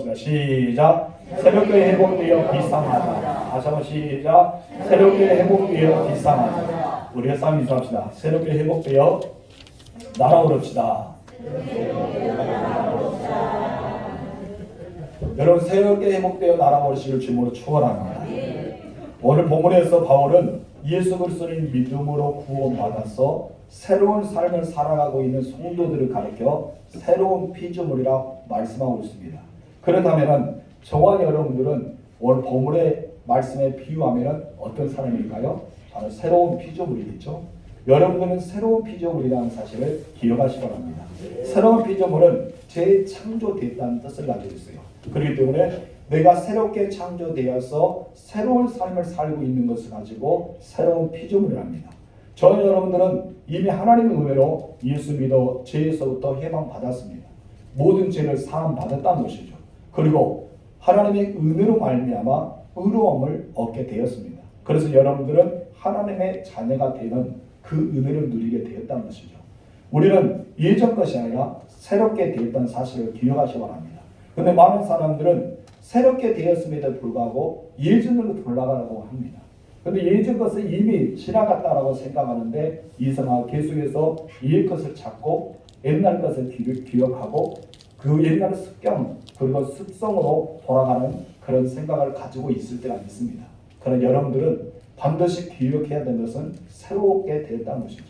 시작. 새롭게 회복되어 비상하다. 다시 한번 시작. 새롭게 회복되어 비상하다. 우리가 싸움 인사합시다. 새롭게 회복되어 날아오릅시다. 여러분, 새롭게 회복되어 날아오르시길 주님으로 축원합니다. 오늘 본문에서 바울은 예수 그리스도를 믿음으로 구원받아서 새로운 삶을 살아가고 있는 성도들을 가리켜 새로운 피조물이라 말씀하고 있습니다. 그렇다면 저와 여러분들은 오늘 본문의 말씀에 비유하면 어떤 사람일까요? 바로 새로운 피조물이겠죠. 여러분들은 새로운 피조물이라는 사실을 기억하시기 바랍니다. 새로운 피조물은 재창조됐다는 뜻을 가지고 있어요. 그렇기 때문에 내가 새롭게 창조되어서 새로운 삶을 살고 있는 것을 가지고 새로운 피조물이랍니다. 저와 여러분들은 이미 하나님의 은혜로 예수 믿어 죄에서부터 해방받았습니다. 모든 죄를 사함받았다는 것이죠. 그리고 하나님의 은혜로 말미암아 의로움을 얻게 되었습니다. 그래서 여러분들은 하나님의 자녀가 되는 그 은혜를 누리게 되었다는 것이죠. 우리는 예전 것이 아니라 새롭게 되었다는 사실을 기억하시기 바랍니다. 그런데 많은 사람들은 새롭게 되었음에도 불구하고 예전으로 돌아가라고 합니다. 그런데 예전 것은 이미 지나갔다라고 생각하는데 이상하게 계속해서 옛 것을 찾고 옛날 것을 기억하고 그 옛날 습경 그리고 습성으로 돌아가는 그런 생각을 가지고 있을 때가 있습니다. 그러나 여러분들은 반드시 기억해야 되는 것은 새롭게 되었다는 것이죠.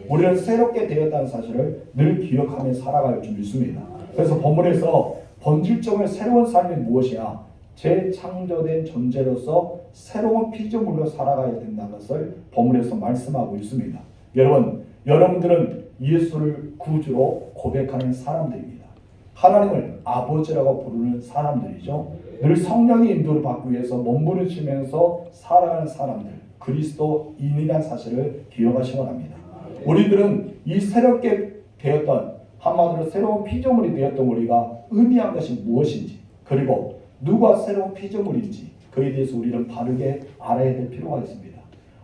우리는 새롭게 되었다는 사실을 늘 기억하며 살아갈 줄 믿습니다. 그래서 본문에서 본질적으로 새로운 삶이 무엇이야? 재창조된 존재로서 새로운 피조물로 살아가야 된다는 것을 본문에서 말씀하고 있습니다. 여러분들은 예수를 구주로 고백하는 사람들입니다. 하나님을 아버지라고 부르는 사람들이죠. 늘 성령의 인도를 받기 위해서 몸부림치면서 살아가는 사람들, 그리스도인이라는 사실을 기억하시기 바랍니다. 우리들은 이 새롭게 되었던, 한마디로 새로운 피조물이 되었던 우리가 의미한 것이 무엇인지, 그리고 누가 새로운 피조물인지 그에 대해서 우리는 바르게 알아야 될 필요가 있습니다.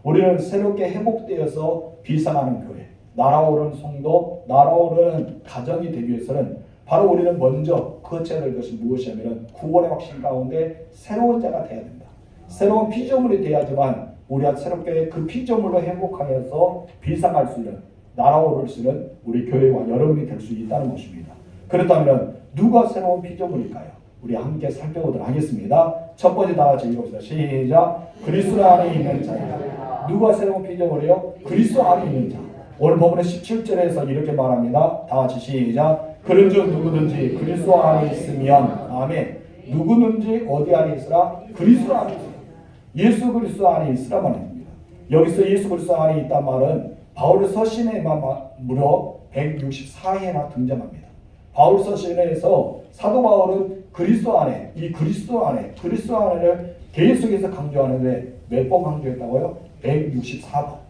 우리는 새롭게 회복되어서 비상하는 교회, 날아오르는 성도, 날아오르는 가정이 되기 위해서는 바로 우리는 먼저 거쳐야 될 것이 무엇이냐면 구원의 확신 가운데 새로운 자가 되어야 된다. 새로운 피조물이 되어야지만 우리가 새롭게 그 피조물로 행복하여서 비상할 수 있는, 날아오를 수 있는 우리 교회와 여러분이 될 수 있다는 것입니다. 그렇다면 누가 새로운 피조물일까요? 우리 함께 살펴보도록 하겠습니다. 첫 번째 다 같이 읽어봅시다. 시작. 그리스도 안에 있는 자이다. 누가 새로운 피조물이요? 그리스도 안에 있는 자. 오늘 본문의 17절에서 이렇게 말합니다. 다 같이 시작. 그런즉 누구든지 그리스도 안에 있으면, 아멘. 누구든지 어디 안에 있으라? 그리스도 안에 있으라. 예수 그리스도 안에 있으라 말입니다. 여기서 예수 그리스도 안에 있단 말은 바울의 서신에만 무려 164회나 등장합니다. 바울 서신에서 사도 바울은 그리스도 안에, 이 그리스도 안에를 계속해서 강조하는데 몇 번 강조했다고요? 164번.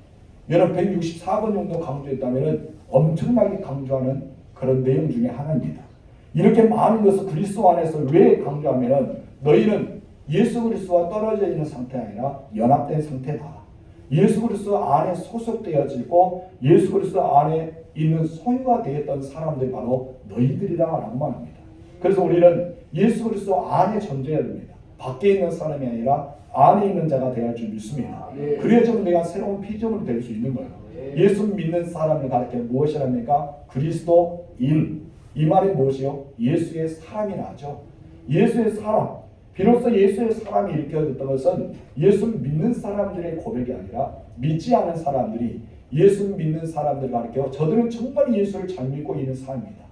여러분 164번 정도 강조했다면 엄청나게 강조하는 그런 내용 중에 하나입니다. 이렇게 많은 것을 그리스도 안에서 왜 강조하면 너희는 예수 그리스도와 떨어져 있는 상태가 아니라 연합된 상태다. 예수 그리스도 안에 소속되어지고 예수 그리스도 안에 있는 소유가 되었던 사람들이 바로 너희들이라고 말합니다. 그래서 우리는 예수 그리스도 안에 존재해야 됩니다. 밖에 있는 사람이 아니라 안에 있는 자가 되어야 할 줄 믿습니다. 그래야지만 내가 새로운 피조물이 될 수 있는 거예요. 예수 믿는 사람을 가르쳐 무엇이랍니까? 그리스도인. 이 말이 무엇이요? 예수의 사람이라죠. 예수의 사람. 비로소 예수의 사람이 일깨어졌던 것은 예수 믿는 사람들의 고백이 아니라 믿지 않은 사람들이 예수 믿는 사람들을 가르쳐 저들은 정말 예수를 잘 믿고 있는 사람입니다.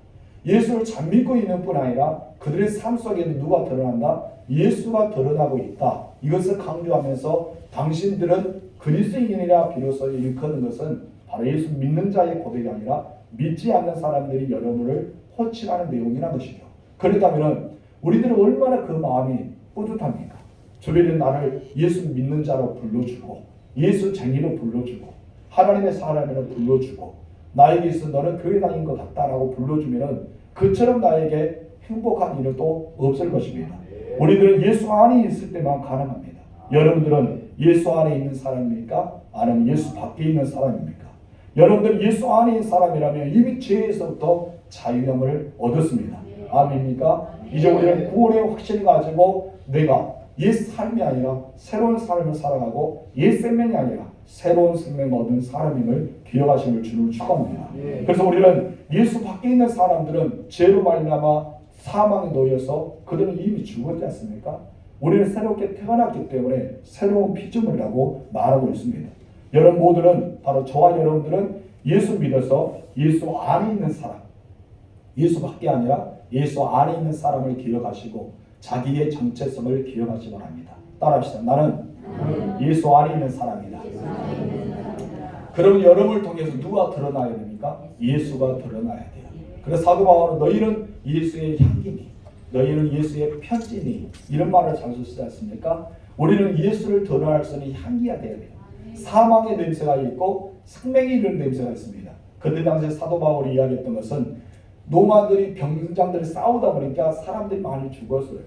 예수를 잘 믿고 있는 뿐 아니라 그들의 삶 속에는 누가 드러난다? 예수가 드러나고 있다. 이것을 강조하면서 당신들은 그리스도인이라 비로소 일컫는 것은 바로 예수 믿는 자의 고백이 아니라 믿지 않는 사람들이 여러분을 호칭하는 내용이라는 것이죠. 그렇다면 우리들은 얼마나 그 마음이 뿌듯합니까? 주변에 나를 예수 믿는 자로 불러주고 예수 쟁이로 불러주고 하나님의 사람으로 불러주고 나에게 있어 너는 교회 다닌 것 같다라고 불러주면 그처럼 나에게 행복한 일은 또 없을 것입니다. 우리들은 예수 안에 있을 때만 가능합니다. 여러분들은 예수 안에 있는 사람입니까? 아니면 예수 밖에 있는 사람입니까? 여러분들 예수 안에 있는 사람이라면 이미 죄에서부터 자유함을 얻었습니다. 아멘입니까? 이제 우리는 구원의 확신을 가지고 내가 옛 삶이 아니라 새로운 삶을 살아가고 옛 생명이 아니라 새로운 생명을 얻은 사람임을 기억하심을 주를 축원합니다. 그래서 우리는 예수 밖에 있는 사람들은 죄로 말미암아 사망에 놓여서 그들은 이미 죽었지 않습니까? 우리는 새롭게 태어났기 때문에 새로운 피조물이라고 말하고 있습니다. 여러분 모두는 바로 저와 여러분들은 예수 믿어서 예수 안에 있는 사람, 예수 밖에 아니라 예수 안에 있는 사람을 기억하시고 자기의 정체성을 기억하시 바랍니다. 따라합시다. 나는 예수 안에 있는 사람이다. 그럼 여러분을 통해서 누가 드러나야 됩니까? 예수가 드러나야 돼요. 그래서 사도 바울은 너희는 예수의 향기니 너희는 예수의 편지니 이런 말을 자주 쓰지 않습니까? 우리는 예수를 드러날 수 있는 향기가 되어야 돼요. 사망의 냄새가 있고 생명이 이런 냄새가 있습니다. 그때 당시에 사도 바울이 이야기했던 것은 로마들이 병장들이 싸우다 보니까 사람들이 많이 죽었어요.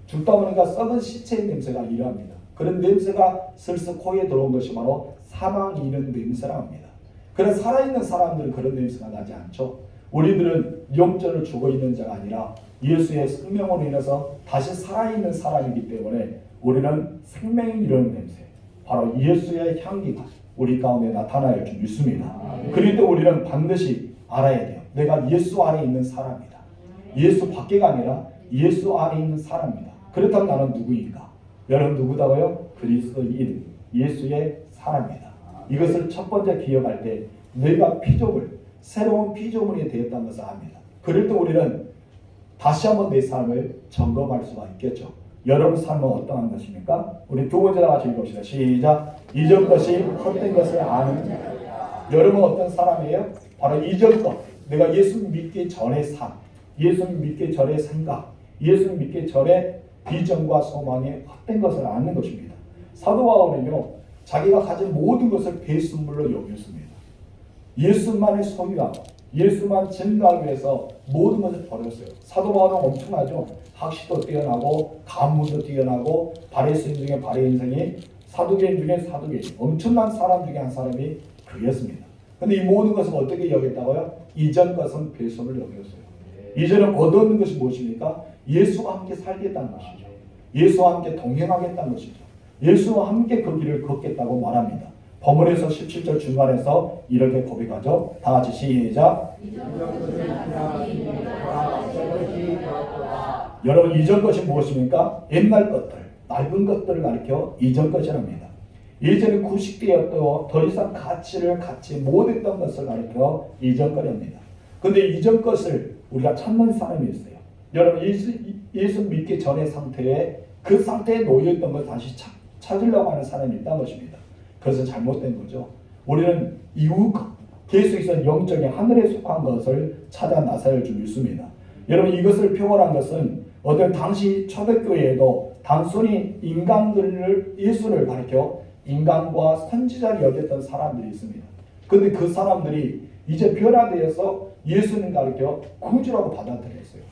죽다 보니까 썩은 시체의 냄새가 이러합니다. 그런 냄새가 슬슬 코에 들어온 것이 바로 사망이 이런 냄새라고 합니다. 그래서 살아있는 사람들은 그런 냄새가 나지 않죠. 우리들은 영적으로 죽어있는 자가 아니라 예수의 생명으로 인해서 다시 살아있는 사람이기 때문에 우리는 생명이 이런 냄새, 바로 예수의 향기가 우리 가운데 나타날 줄 믿습니다. 그런데 우리는 반드시 알아야 돼요. 내가 예수 안에 있는 사람이다. 예수 밖에가 아니라 예수 안에 있는 사람이다. 그렇다면 나는 누구인가? 여러분 누구다고요? 그리스도인, 예수의 사람이다. 이것을 첫 번째 기억할 때 내가 피조물, 새로운 피조물이 되었다는 것을 압니다. 그럴 때 우리는 다시 한번 내 삶을 점검할 수가 있겠죠. 여러분 삶은 어떠한 것입니까? 우리 두 번째 다 같이 읽읍시다. 시작. 이전 것이 헛된 것을 아는 자. 여러분 어떤 사람이에요? 바로 이전 것. 내가 예수 믿기 전의 삶, 예수 믿기 전의 생각, 예수 믿기 전의 비전과 소망이 헛된 것을 아는 것입니다. 사도 바울은요, 자기가 가진 모든 것을 배신물로 여겼습니다. 예수만을 소유하고 예수만 증거하기 위해서 모든 것을 버렸어요. 사도 바울은 엄청나죠. 학식도 뛰어나고 가문도 뛰어나고 바리새인 중에 바리새인이 사두개인 중에 사두개인, 엄청난 사람 중에 한 사람이 그였습니다. 근데 이 모든 것을 어떻게 여겼다고요? 이전 것은 배신을 여겼어요. 이제는 얻는 것이 무엇입니까? 예수와 함께 살겠다는 것이죠. 예수와 함께 동행하겠다는 것이죠. 예수와 함께 그 길을 걷겠다고 말합니다. 본문에서 17절 중간에서 이렇게 고백하죠. 다 같이 시작. 여러분 이전 것이 무엇입니까? 옛날 것들, 낡은 것들을 가리켜 이전 것이랍니다. 예전에 구식되었고 더 이상 가치를 갖지 못했던 것을 가리켜 이전 것입니다. 그런데 이전 것을 우리가 찾는 사람이 있어요. 여러분 예수 믿기 전의 상태에 그 상태에 놓여있던 걸 다시 찾으려고 하는 사람이 있다는 것입니다. 그것은 잘못된 거죠. 우리는 이후 계속 있던 영적인 하늘에 속한 것을 찾아 나서야 줄 믿습니다. 여러분 이것을 표현한 것은 어떤 당시 초대교회에도 단순히 인간들을 예수를 가리켜 인간과 선지자를 여겼던 사람들이 있습니다. 그런데 그 사람들이 이제 변화되어서 예수님 가리켜 구주라고 받아들였어요.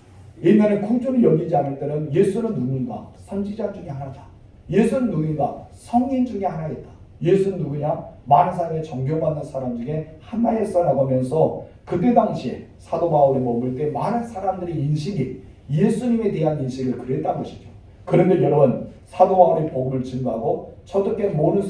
옛날에 구주를 여기지 않을 때는 예수는 누군가? 선지자 중에 하나다. 예수는 누군가? 성인 중에 하나이다. 예수는 누구냐? 많은 사람의 존경받는 사람 중에 하나였어라고 하면서 그때 당시에 사도 바울이 머물 때 많은 사람들의 인식이 예수님에 대한 인식을 그랬다는 것이죠. 그런데 여러분 사도 바울이 복음을 증거하고 초대교회 모든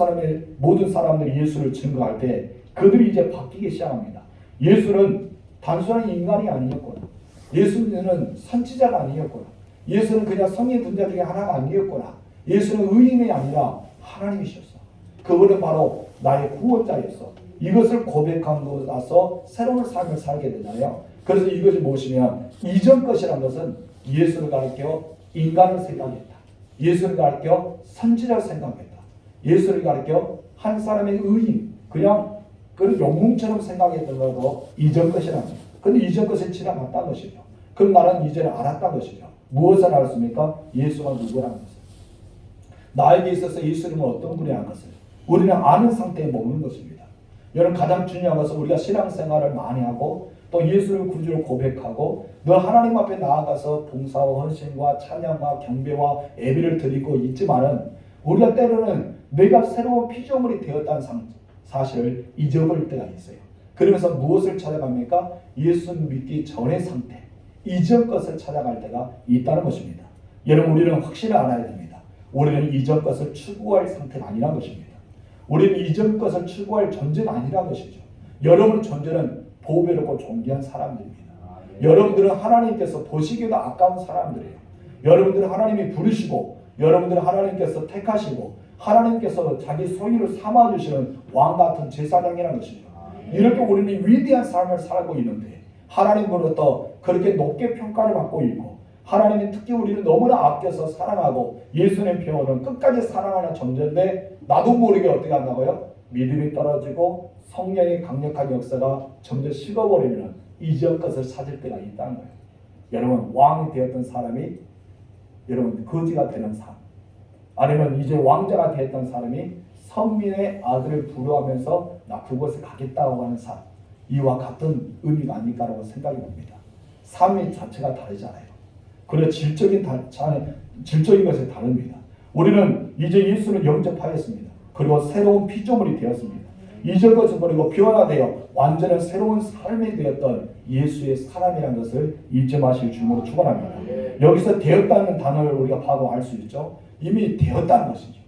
사람들이 예수를 증거할 때 그들이 이제 바뀌기 시작합니다. 예수는 단순한 인간이 아니었구나. 예수는 선지자가 아니었구나. 예수는 그냥 성인 분자 중에 하나가 아니었구나. 예수는 의인이 아니라 하나님이셨어. 그분은 바로 나의 구원자였어. 이것을 고백하고 나서 새로운 삶을 살게 되잖아요. 그래서 이것이 무엇이냐? 이전 것이라는 것은 예수를 가리켜 인간을 생각했다. 예수를 가리켜 선지자를 생각했다. 예수를 가리켜 한 사람의 의인, 그냥 그 영웅처럼 생각했던 것도 이전 것이랍니다. 그런데 이전 것은 지나갔다는 것이죠. 그럼 나는 이제는 알았다는 것이죠. 무엇을 알았습니까? 예수가 누구라는 것을. 나에게 있어서 예수님은 어떤 분이라는 것을 우리는 아는 상태에 머무는 것입니다. 여러분 가장 중요한 것은 우리가 신앙생활을 많이 하고 또 예수를 구주로 고백하고 늘 하나님 앞에 나아가서 봉사와 헌신과 찬양과 경배와 예배를 드리고 있지만은 우리가 때로는 내가 새로운 피조물이 되었다는 사실을 잊어버릴 때가 있어요. 그러면서 무엇을 찾아갑니까? 예수 믿기 전의 상태, 이전 것을 찾아갈 때가 있다는 것입니다. 여러분, 우리는 확실히 알아야 됩니다. 우리는 이전 것을 추구할 상태가 아니라는 것입니다. 우리는 이전 것을 추구할 존재가 아니라는 것이죠. 여러분의 존재는 보배롭고 존귀한 사람들입니다. 여러분들은 하나님께서 보시기에도 아까운 사람들이에요. 여러분들은 하나님이 부르시고, 여러분들은 하나님께서 택하시고, 하나님께서 자기 소유를 삼아주시는 왕같은 제사장이라는 것이죠. 이렇게 우리는 위대한 삶을 살고 있는데 하나님으로부터 그렇게 높게 평가를 받고 있고, 하나님이 특히 우리를 너무나 아껴서 사랑하고 예수님 표현은 끝까지 사랑하는 존재인데 나도 모르게 어떻게 한다고요? 믿음이 떨어지고 성령의 강력한 역사가 점점 식어버리면 이전 것을 찾을 때가 있다는 거예요. 여러분, 왕이 되었던 사람이 여러분 거지가 되는 삶, 아니면 이제 왕자가 되었던 사람이 선민의 아들을 부러워하면서 나 그곳에 가겠다고 하는 삶, 이와 같은 의미가 아닐까라고 생각이 듭니다. 삶의 자체가 다르잖아요. 그래 질적인 것이 다릅니다. 우리는 이제 예수를 영접하였습니다. 그리고 새로운 피조물이 되었습니다. 이전 것을 버리고 변화되어 완전한 새로운 삶이 되었던 예수의 사람이라는 것을 잊지 마실 주님으로 축원합니다. 여기서 되었다는 단어를 우리가 바로 알 수 있죠. 이미 되었다는 것이죠.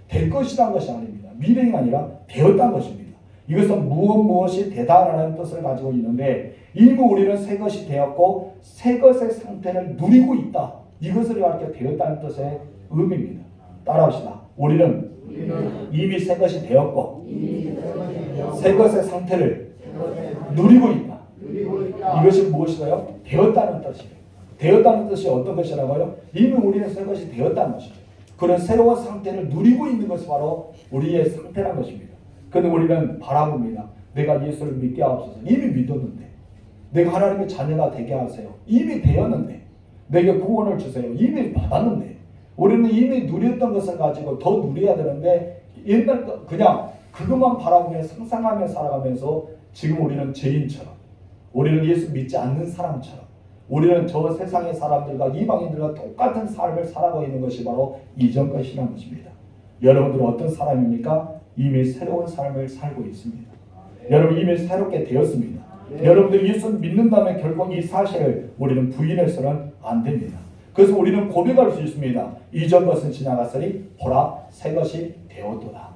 될 것이라는 것이 아닙니다. 미래가 아니라 되었다는 것입니다. 이것은 무엇이 되다라는 뜻을 가지고 있는데, 이미 우리는 새 것이 되었고 새 것의 상태를 누리고 있다. 이것을 이렇게 되었다는 뜻의 의미입니다. 따라합시다. 우리는 이미 새 것이 되었고 새 것의 상태를 누리고 있다. 이것이 무엇이가요? 되었다는 뜻이에요. 되었다는 뜻이 어떤 것이라고요? 이미 우리는 새 것이 되었다는 것이죠. 그런 새로운 상태를 누리고 있는 것이 바로 우리의 상태란 것입니다. 그런데 우리는 바라봅니다. 내가 예수를 믿게 하옵소서. 이미 믿었는데. 내가 하나님의 자녀가 되게 하세요. 이미 되었는데. 내게 구원을 주세요. 이미 받았는데. 우리는 이미 누렸던 것을 가지고 더 누려야 되는데 옛날 그냥 그것만 바라보며 상상하며 살아가면서 지금 우리는 죄인처럼, 우리는 예수 믿지 않는 사람처럼, 우리는 저 세상의 사람들과 이방인들과 똑같은 삶을 살아가고 있는 것이 바로 이전 것이라는 것입니다. 여러분들은 어떤 사람입니까? 이미 새로운 삶을 살고 있습니다. 여러분 이미 새롭게 되었습니다. 여러분들이 예수를 믿는다면 결국 이 사실을 우리는 부인해서는 안 됩니다. 그래서 우리는 고백할 수 있습니다. 이전 것은 지나갔으니 보라 새 것이 되었도다.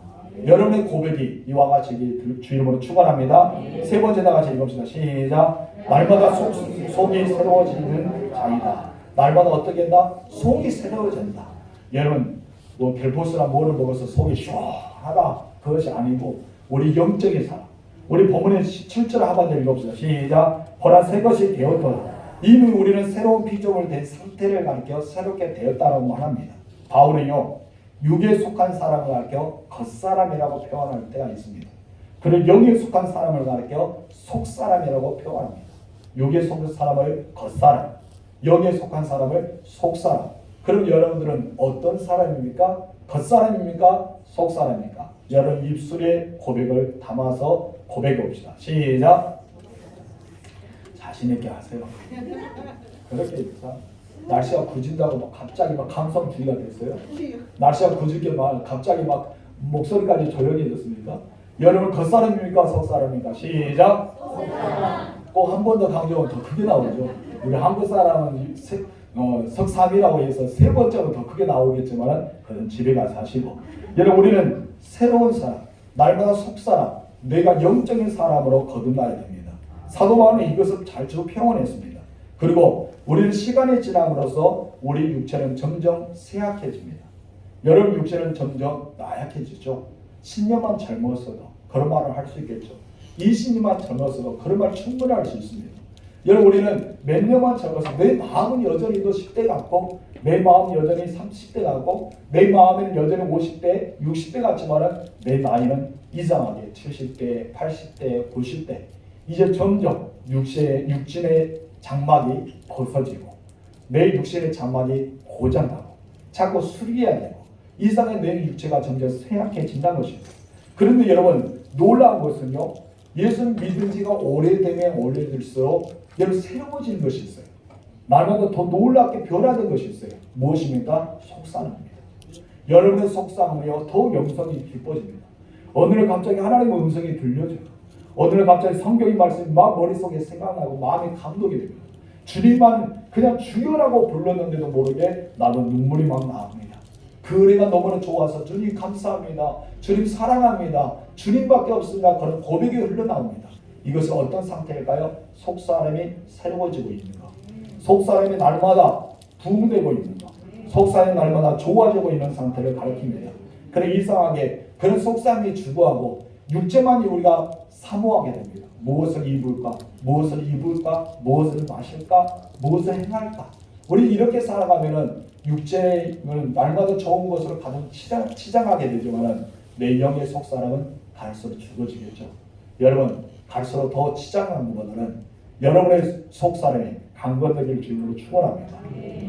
여러분의 고백이 이와 같이 주 이름으로 축원합니다. 세 번째 다 같이 읽읍시다. 시작. 날마다 속이 새로워지는 자이다. 날마다 어떻게 된다? 속이 새로워진다. 여러분 뭐 벨포스나 뭐를 먹어서 속이 시원하다 그것이 아니고 우리 영적인 사람, 우리 본문의 7절 하반절 읽읍시다. 시작. 보라 새 것이 되었도다. 이미 우리는 새로운 피조물 된 상태를 가리켜 새롭게 되었다라고 합니다. 바울은요 육에 속한 사람을 가리켜 겉사람이라고 표현할 때가 있습니다. 그리고 영에 속한 사람을 가리켜 속사람이라고 표현합니다. 육에 속한 사람을 겉사람, 영에 속한 사람을 속사람. 그럼 여러분들은 어떤 사람입니까? 겉사람입니까? 속사람입니까? 여러분 입술에 고백을 담아서 고백해 봅시다. 시작. 자신 있게 하세요. 그렇게 있어. 날씨가 굳은다고 막 갑자기 막 감성주의가 됐어요. 날씨가 굳게 막 갑자기 막 목소리까지 조용해졌습니까? 여러분 겉사람입니까? 속사람입니까? 시작. 꼭 한 번 더 강조하면 더 크게 나오죠. 우리 한국 사람은 석삼이라고 해서 세 번째로 더 크게 나오겠지만 그건 집에 가서 하시고. 여러분 우리는 새로운 사람, 날마다 속사람, 내가 영적인 사람으로 거듭나야 됩니다. 사도 바울은 이것을 잘 표현했습니다. 그리고 우리는 시간이 지남으로써 우리 육체는 점점 쇠약해집니다. 여러분 육체는 점점 나약해지죠. 10년만 젊었어도 그런 말을 할 수 있겠죠. 20년만 젊었어도 그런 말 충분히 할 수 있습니다. 여러분 우리는 몇 년만 젊어서 내 마음은 여전히 10대 같고 내 마음은 여전히 30대 같고 내 마음에는 여전히 50대, 60대 같지만 내 나이는 이상하게 70대, 80대, 90대 이제 점점 육신의 장막이 벗어지고 내 육신의 장막이 고장나고 자꾸 수리해야 되고 이상의 내 육체가 점점 쇠약해진다는 것입니다. 그런데 여러분 놀라운 것은요, 예수 믿은 지가 오래되면 오래될수록 여러분 새로워지는 것이 있어요. 날마다 더 놀랍게 변화된 것이 있어요. 무엇입니까? 속상합니다. 여러분의 속상하며 더욱 영성이 깊어집니다. 어느 날 갑자기 하나님의 음성이 들려져요. 어느 날 갑자기 성경의 말씀이 막 머릿속에 생각나고 마음이 감동이 됩니다. 주님만 그냥 주여라고 불렀는데도 모르게 나도 눈물이 막 나옵니다. 그 은혜가 너무나 좋아서 주님 감사합니다. 주님 사랑합니다. 주님밖에 없습니다. 그런 고백이 흘러나옵니다. 이것은 어떤 상태일까요? 속사람이 새로워지고 있는 것. 속사람이 날마다 부흥되고 있는 것. 속사람이 날마다 좋아지고 있는 상태를 가리킵니다. 그래 이상하게 그런 속사람이 주도하고 육체만이 우리가 사모하게 됩니다. 무엇을 입을까? 무엇을 입을까? 무엇을 마실까? 무엇을 행할까? 우리 이렇게 살아가면은 육체는 날마다 좋은 것으로 가득 치장하게 되지만은 내 영의 속사람은 갈수록 죽어지겠죠. 여러분 갈수록 더 치장하는 것보다는 여러분의 속사람이 강건되길 주님으로 축원합니다.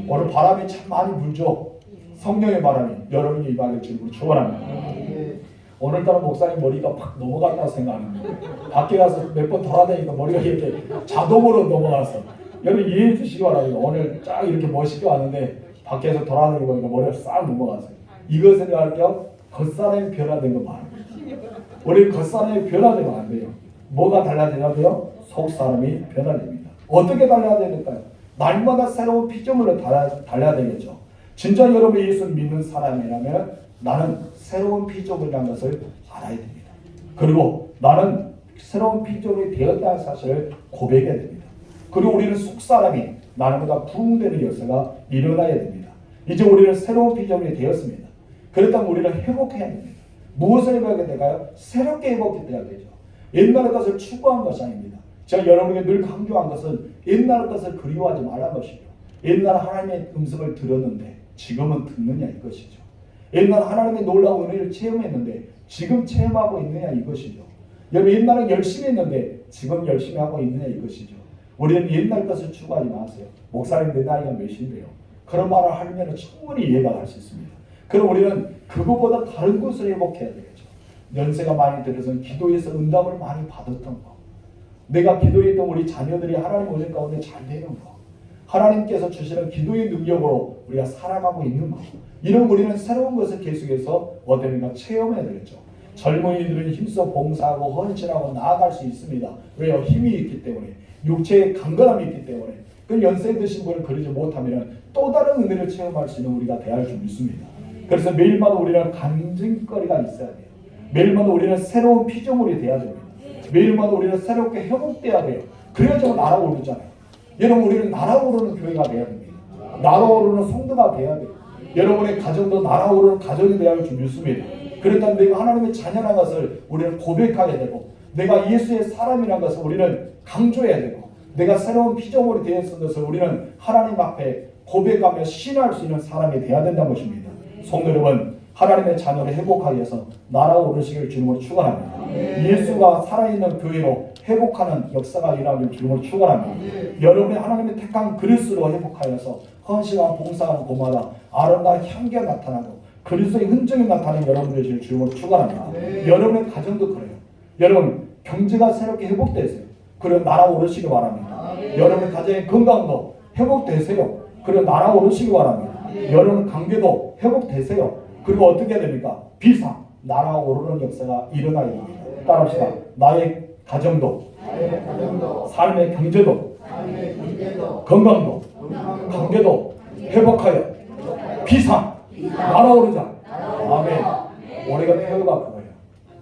오늘 바람이 참 많이 불죠. 성령의 바람이 여러분이 임하길 주님으로 축원합니다. 오늘따라 목사님 머리가 팍 넘어갔다고 생각하는데 밖에 가서 몇 번 돌아다니니까 머리가 이렇게 자동으로 넘어갔어. 여러분 이해해 주시기 바랍니다. 오늘 쫙 이렇게 멋있게 왔는데 밖에서 돌아다니고 보니까 머리가 싹 넘어갔어요. 이것을 할게요. 겉사람이 변화된 거 말입니다. 우리 겉사람이 변화되면 안 돼요. 뭐가 달라져야 돼요? 속사람이 변화됩니다. 어떻게 달라야 될까요? 날마다 새로운 피조물로 달라야 되겠죠. 진짜 여러분이 예수를 믿는 사람이라면 나는 새로운 피조물이라는 것을 알아야 됩니다. 그리고 나는 새로운 피조물이 되었다는 사실을 고백해야 됩니다. 그리고 우리는 속사람이 나름보다 부흥되는 역사가 일어나야 됩니다. 이제 우리는 새로운 피조물이 되었습니다. 그렇다면 우리는 회복해야 됩니다. 무엇을 회복해야 될까요? 새롭게 회복해야 되죠. 옛날 것을 추구한 것이 아닙니다. 제가 여러분에게 늘 강조한 것은 옛날 것을 그리워하지 말라는 것이죠. 옛날 하나님의 음성을 들었는데 지금은 듣느냐 이것이죠. 옛날 하나님의 놀라운 은혜를 체험했는데 지금 체험하고 있느냐 이것이죠. 여러분 옛날에 열심히 했는데 지금 열심히 하고 있느냐 이것이죠. 우리는 옛날 것을 추구하지 마세요. 목사님 내 나이가 몇인데요. 그런 말을 하면 충분히 이해가 갈 수 있습니다. 그럼 우리는 그것보다 다른 것을 회복해야 되겠죠. 연세가 많이 들어서 기도에서 응답을 많이 받았던 거. 내가 기도했던 우리 자녀들이 하나님 은혜 가운데 잘 되는 거. 하나님께서 주시는 기도의 능력으로 우리가 살아가고 있는 것. 이런 우리는 새로운 것을 계속해서 어떻게든가 체험해야 되겠죠. 젊은이들은 힘써 봉사하고 헌신하고 나아갈 수 있습니다. 왜요? 힘이 있기 때문에. 육체의 강건함이 있기 때문에. 그 연세 드신 분을 그러지 못하면 또 다른 은혜를 체험할 수 있는 우리가 되어야 줄 믿습니다. 그래서 매일마다 우리는 간증거리가 있어야 돼요. 매일마다 우리는 새로운 피조물이 되어야 됩니다. 매일마다 우리는 새롭게 회복돼야 돼요. 그래야지 날아오르잖아요. 여러분 우리는 날아오르는 교회가 되어야 됩니다. 날아오르는 성도가 되어야 돼요. 여러분의 가정도 날아오르는 가정이 되어야 할 줄 믿습니다. 그렇다면 내가 하나님의 자녀라는 것을 우리는 고백하게 되고 내가 예수의 사람이라는 것을 우리는 강조해야 되고 내가 새로운 피조물이 되었는 것을 우리는 하나님 앞에 고백하며 신뢰할 수 있는 사람이 되어야 된다는 것입니다. 성도 여러분 하나님의 자녀를 회복하기 위해서 날아오르시길 주님으로 축원합니다. 예수가 살아있는 교회로 회복하는 역사가 일어나길 주님으로 축원합니다. 여러분이 하나님의 택한 그리스도로 회복하여서 헌신한 봉사하는 곳마다 아름다운 향기가 나타나고 그리스도의 흔적이 나타나는 여러분들이 되실 주님으로 축원합니다. 여러분의 가정도 그래요. 여러분 경제가 새롭게 회복되세요. 그리고 날아오르시기 바랍니다. 여러분의 가정의 건강도 회복되세요. 그리고 날아오르시기 바랍니다. 여러분 관계도 회복되세요. 그리고 어떻게 해야 됩니까? 비상 날아오르는 역사가 일어나야 됩니다. 따라합시다. 나의 가정도, 삶의 경제도, 건강도, 관계도 회복하여 비상 날아오르자. 아멘. 우리가 태우가 그거예요.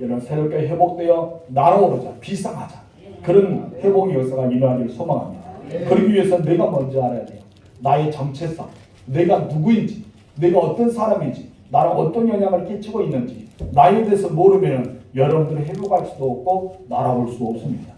여러분 새롭게 회복되어 날아오르자. 비상하자. 그런 회복의 역사가 일어나기를 소망합니다. 그러기 위해서 내가 먼저 알아야 돼요. 나의 정체성, 내가 누구인지, 내가 어떤 사람인지, 나랑 어떤 영향을 끼치고 있는지 나에 대해서 모르면 여러분들은 회복할 수도 없고 날아올 수 없습니다.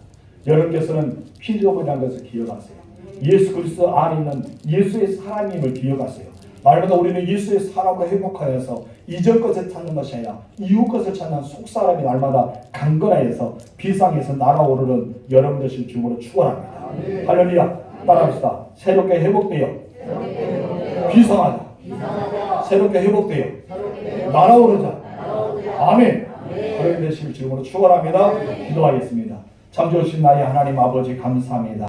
여러분께서는 피조물이라는 것을 기억하세요. 예수 그리스도 안에 있는 예수의 사람임을 기억하세요. 날마다 우리는 예수의 사람으로 회복하여서 이전 것을 찾는 것이 아니라 이후 것을 찾는 속사람이 날마다 강건하여서 비상에서 날아오르는 여러분들 실 주님으로 축원합니다. 할렐루야. 따라합시다. 새롭게 회복되어 비상하자. 새롭게 회복되어 날아오르자. 아멘. 그렇게 되실 주님으로 축원합니다. 기도하겠습니다. 참 좋으신 나의 하나님 아버지 감사합니다.